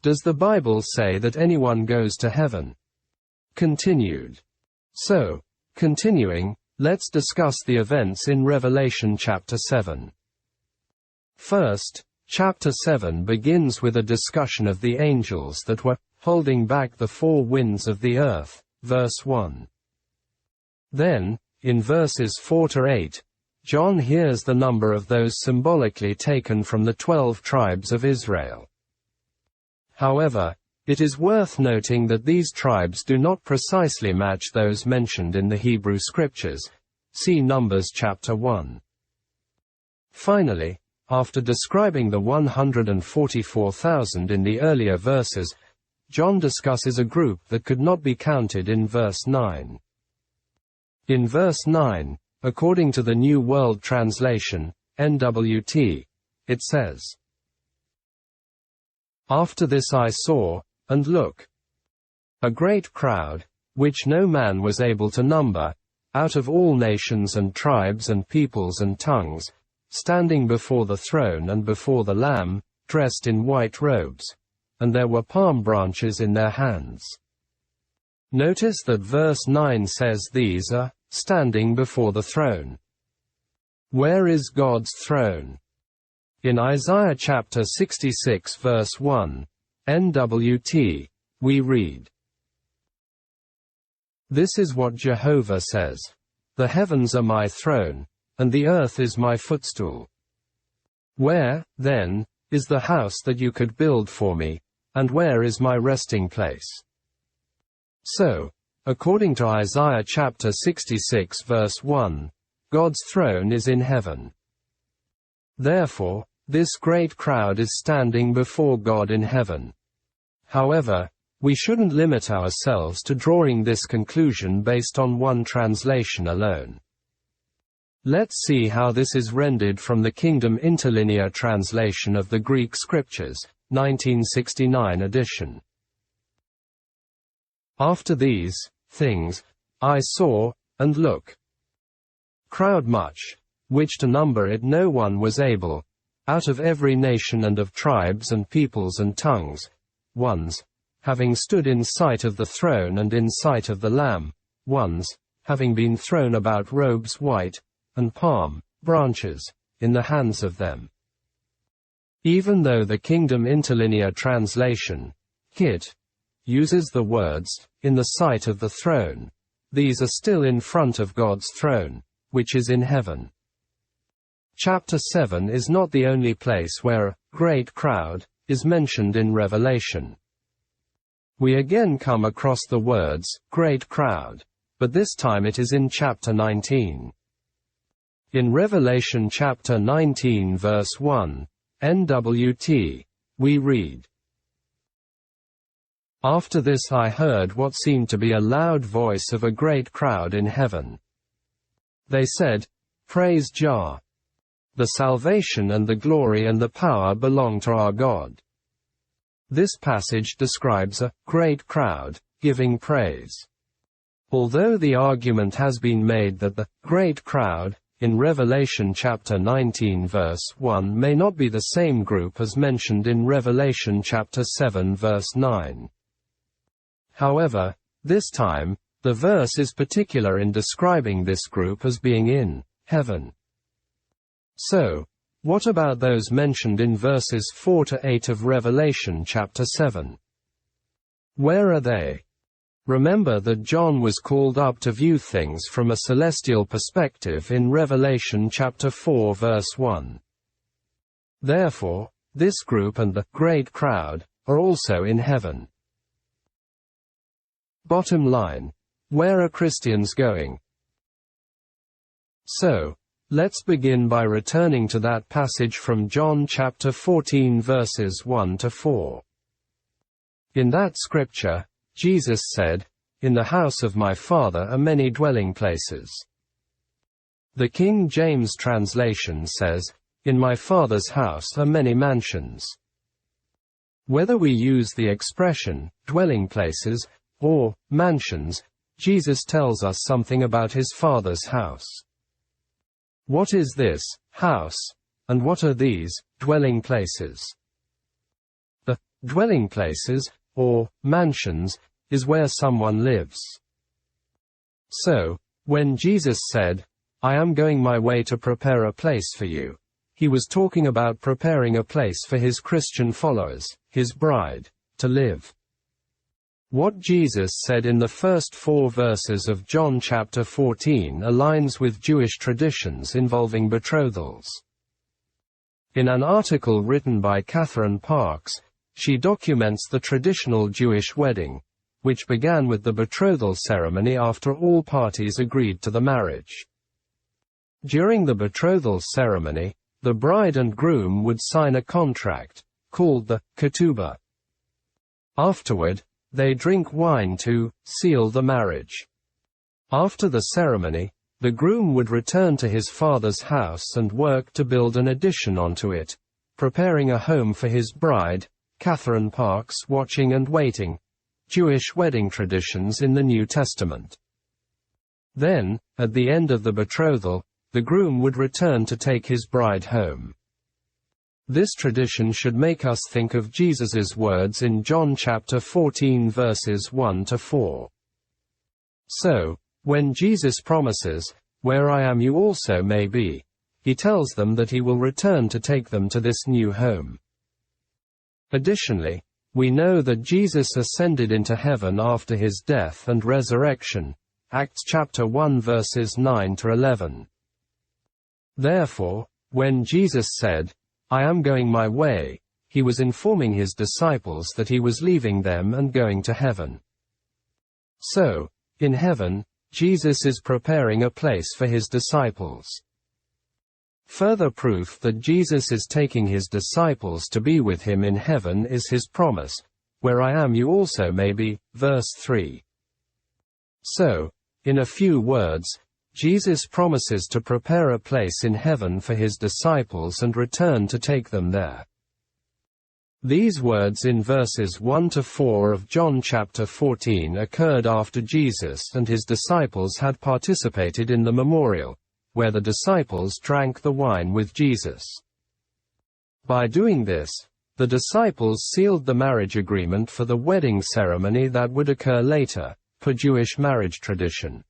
Does the Bible say that anyone goes to heaven? Continued. So, continuing, let's discuss the events in Revelation chapter 7. First, chapter 7 begins with a discussion of the angels that were holding back the four winds of the earth, verse 1. Then, in verses 4 to 8, John hears the number of those symbolically taken from the 12 tribes of Israel. However, it is worth noting that these tribes do not precisely match those mentioned in the Hebrew Scriptures. See Numbers chapter 1. Finally, after describing the 144,000 in the earlier verses, John discusses a group that could not be counted in verse 9. In verse 9, according to the New World Translation, NWT, it says, "After this I saw, and look, a great crowd, which no man was able to number, out of all nations and tribes and peoples and tongues, standing before the throne and before the Lamb, dressed in white robes, and there were palm branches in their hands." Notice that verse 9 says these are standing before the throne. Where is God's throne? In Isaiah chapter 66 verse 1, NWT, we read, "This is what Jehovah says, the heavens are my throne, and the earth is my footstool. Where, then, is the house that you could build for me, and where is my resting place?" So, according to Isaiah chapter 66 verse 1, God's throne is in heaven. Therefore, this great crowd is standing before God in heaven. However, we shouldn't limit ourselves to drawing this conclusion based on one translation alone. Let's see how this is rendered from the Kingdom Interlinear Translation of the Greek Scriptures, 1969 edition. "After these things, I saw, and look, crowd much, which to number it no one was able, out of every nation and of tribes and peoples and tongues, ones, having stood in sight of the throne and in sight of the Lamb, ones, having been thrown about robes white, and palm branches in the hands of them." Even though the Kingdom Interlinear Translation, KIT, uses the words, "in the sight of the throne," these are still in front of God's throne, which is in heaven. Chapter 7 is not the only place where a great crowd is mentioned in Revelation. We again come across the words, great crowd, but this time it is in chapter 19. In Revelation chapter 19 verse 1, NWT, we read, "After this I heard what seemed to be a loud voice of a great crowd in heaven. They said, Praise Jah. The salvation and the glory and the power belong to our God." This passage describes a great crowd giving praise. Although the argument has been made that the great crowd in Revelation chapter 19 verse 1 may not be the same group as mentioned in Revelation chapter 7 verse 9. However, this time, the verse is particular in describing this group as being in heaven. So, what about those mentioned in verses 4 to 8 of Revelation chapter 7? Where are they? Remember that John was called up to view things from a celestial perspective in Revelation chapter 4 verse 1. Therefore, this group and the great crowd are also in heaven. Bottom line, where are Christians going? So, let's begin by returning to that passage from John chapter 14 verses 1 to 4. In that scripture, Jesus said, "In the house of my Father are many dwelling places." The King James translation says, "In my Father's house are many mansions." Whether we use the expression, dwelling places, or mansions, Jesus tells us something about his Father's house. What is this house, and what are these dwelling places? The Dwelling places, or mansions, is where someone lives. So, when Jesus said, "I am going my way to prepare a place for you," he was talking about preparing a place for his Christian followers, his bride, to live. What Jesus said in the first 4 verses of John chapter 14 aligns with Jewish traditions involving betrothals. In an article written by Catherine Parks, she documents the traditional Jewish wedding, which began with the betrothal ceremony after all parties agreed to the marriage. During the betrothal ceremony, the bride and groom would sign a contract, called the ketubah. Afterward, they drink wine to seal the marriage. After the ceremony, the groom would return to his father's house and work to build an addition onto it, preparing a home for his bride. Catherine Parks, Watching and Waiting, Jewish Wedding Traditions in the New Testament. Then, at the end of the betrothal, the groom would return to take his bride home. This tradition should make us think of Jesus's words in John chapter 14 verses 1 to 4. So, when Jesus promises, "Where I am you also may be," he tells them that he will return to take them to this new home. Additionally, we know that Jesus ascended into heaven after his death and resurrection, Acts chapter 1 verses 9 to 11. Therefore, when Jesus said, "I am going my way," he was informing his disciples that he was leaving them and going to heaven. So, in heaven, Jesus is preparing a place for his disciples. Further proof that Jesus is taking his disciples to be with him in heaven is his promise, "Where I am you also may be," verse 3. So, in a few words, Jesus promises to prepare a place in heaven for his disciples and return to take them there. These words in verses 1 to 4 of John chapter 14 occurred after Jesus and his disciples had participated in the memorial, where the disciples drank the wine with Jesus. By doing this, the disciples sealed the marriage agreement for the wedding ceremony that would occur later, per Jewish marriage tradition.